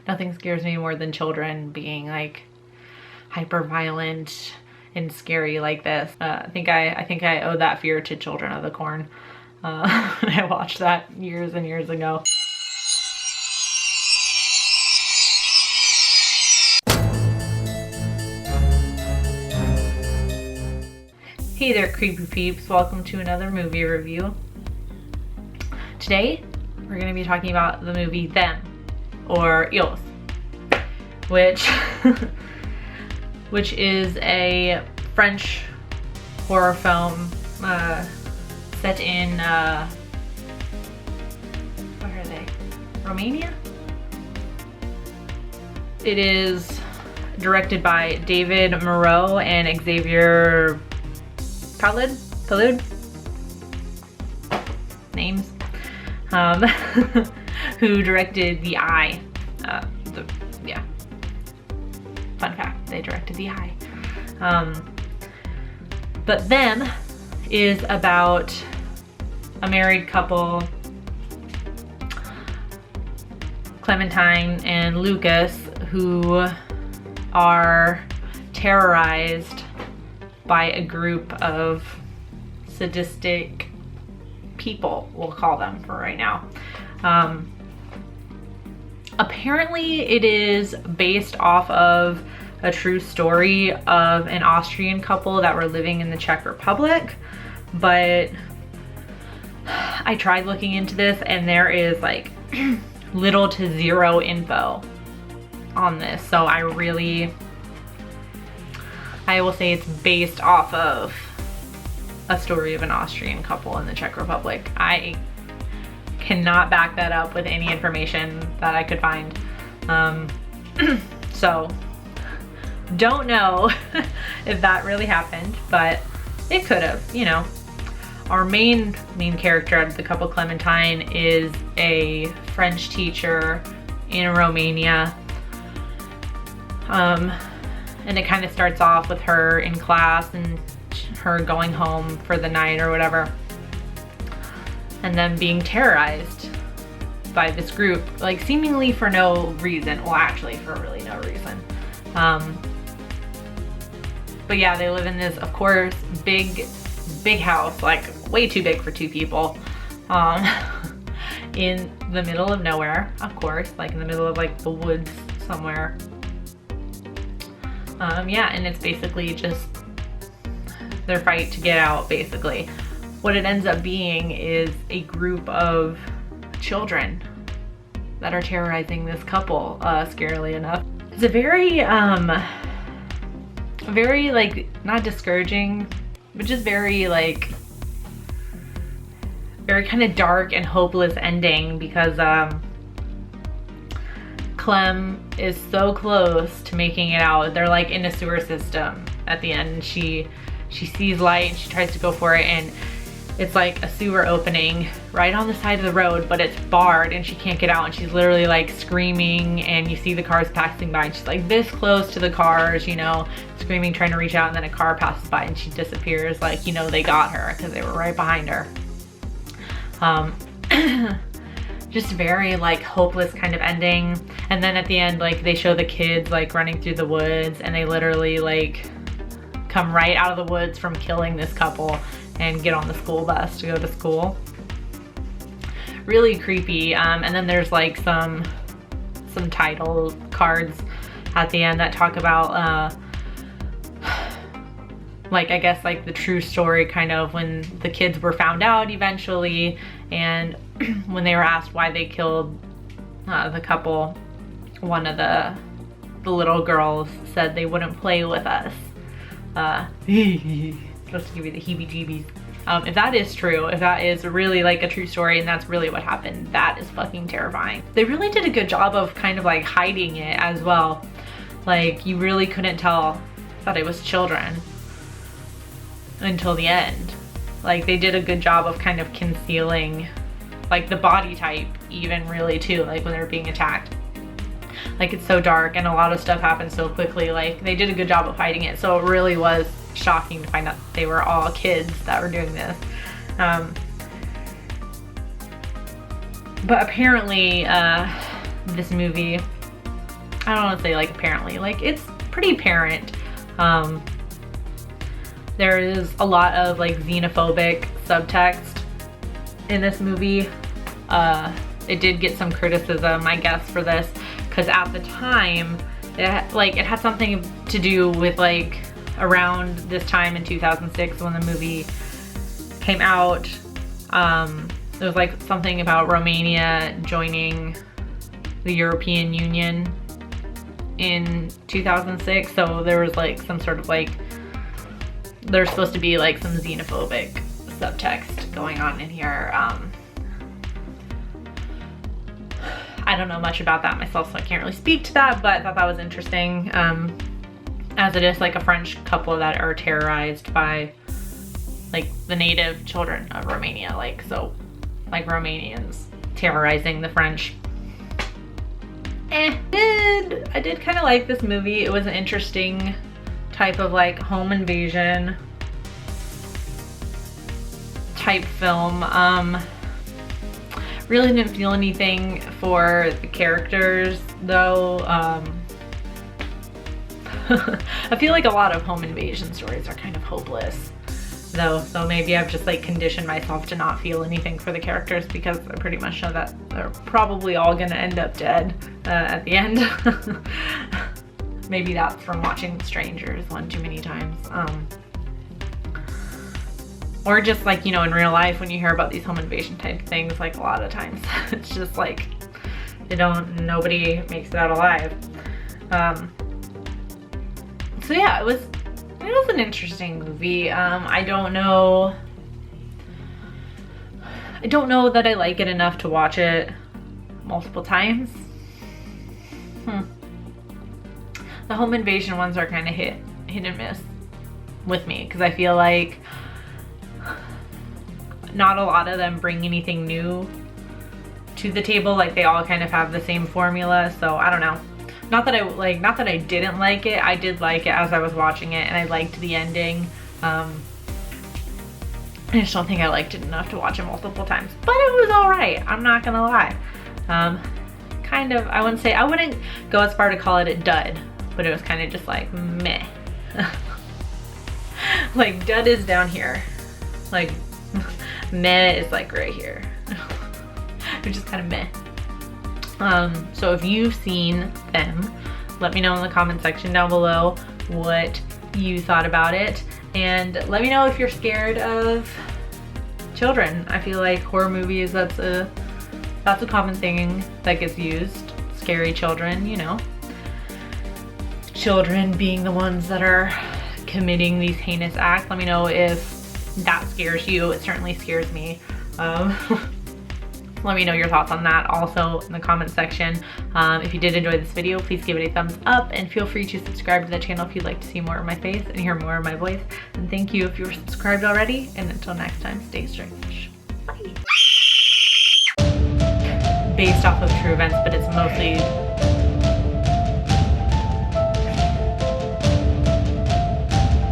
Nothing scares me more than children being like hyper violent and scary like this. I think I owe that fear to Children of the Corn. I watched that years and years ago. Hey there, creepy peeps. Welcome to another movie review. Today, we're going to be talking about the movie Them, or Eels, which is a French horror film set in, where are they? Romania? It is directed by David Moreau and Xavier Palud? Names. Who directed The Eye. Yeah. Fun fact, they directed The Eye. But Them is about a married couple, Clementine and Lucas, who are terrorized by a group of sadistic people, we'll call them for right now. Apparently it is based off of a true story of an Austrian couple that were living in the Czech Republic, but I tried looking into this and there is like little to zero info on this, so I will say it's based off of a story of an Austrian couple in the Czech Republic. I cannot back that up with any information that I could find. So don't know if that really happened, but it could have, you know. Our main character of the couple, Clementine, is a French teacher in Romania. And it kind of starts off with her in class and her going home for the night or whatever, and then being terrorized by this group, like seemingly for no reason. Well, actually for really no reason. But yeah, they live in this, of course, big house, like way too big for two people, in the middle of nowhere, of course, like in the middle of like the woods somewhere. Yeah, and it's basically just their fight to get out, basically. What it ends up being is a group of children that are terrorizing this couple, scarily enough. It's a very like, not discouraging, but just very like, very kind of dark and hopeless ending, because Clem is so close to making it out. They're like in a sewer system at the end, and she sees light and she tries to go for it, and it's like a sewer opening right on the side of the road, but it's barred and she can't get out, and she's literally like screaming, and you see the cars passing by and she's like this close to the cars, you know, screaming, trying to reach out, and then a car passes by and she disappears, like, you know, they got her because they were right behind her. Just very like hopeless kind of ending. And then at the end, like, they show the kids like running through the woods, and they literally like come right out of the woods from killing this couple and get on the school bus to go to school. Really creepy. And then there's like some title cards at the end that talk about like, I guess like the true story, kind of when the kids were found out eventually, and when they were asked why they killed the couple, one of the little girls said they wouldn't play with us. Supposed to give you the heebie-jeebies. If that is true, if that is really like a true story and that's really what happened, that is fucking terrifying. They really did a good job of kind of like hiding it as well. Like, you really couldn't tell that it was children until the end. Like, they did a good job of kind of concealing like the body type even, really, too, like when they were being attacked. Like, it's so dark and a lot of stuff happens so quickly. Like, they did a good job of hiding it, so it really was shocking to find out they were all kids that were doing this. But apparently this movie I don't want to say like apparently, like it's pretty apparent. There is a lot of like xenophobic subtext in this movie. It did get some criticism, I guess, for this, because at the time, it had something to do with like around this time in 2006 when the movie came out. It was like something about Romania joining the European Union in 2006. So there was like some sort of like, there's supposed to be like some xenophobic subtext going on in here. I don't know much about that myself, so I can't really speak to that, but I thought that was interesting. As it is like a French couple that are terrorized by like the native children of Romania, like, so like Romanians terrorizing the French. I did kind of like this movie. It was an interesting type of like home invasion type film. Really didn't feel anything for the characters though. I feel like a lot of home invasion stories are kind of hopeless though, so maybe I've just like conditioned myself to not feel anything for the characters because I pretty much know that they're probably all gonna end up dead at the end. Maybe that's from watching Strangers one too many times. Or just like, you know, in real life when you hear about these home invasion type things, like a lot of times it's just like, nobody makes it out alive. So yeah, it was an interesting movie. I don't know that I like it enough to watch it multiple times. The home invasion ones are kind of hit and miss with me because I feel like not a lot of them bring anything new to the table. Like they all kind of have the same formula, so I don't know. Not that I didn't like it. I did like it as I was watching it, and I liked the ending. I just don't think I liked it enough to watch it multiple times, but it was all right. I'm not gonna lie. Kind of, I wouldn't go as far to call it a dud, but it was kind of just like meh. Like dud is down here, like meh is like right here. It's just kind of meh. So if you've seen them, let me know in the comment section down below what you thought about it, and let me know if you're scared of children. I feel like horror movies, that's a common thing that gets used. Scary children, you know. Children being the ones that are committing these heinous acts. Let me know if that scares you. It certainly scares me. Let me know your thoughts on that also in the comment section. If you did enjoy this video, please give it a thumbs up and feel free to subscribe to the channel if you'd like to see more of my face and hear more of my voice. And thank you if you're subscribed already. And until next time, stay strange. Bye. Based off of true events, but it's mostly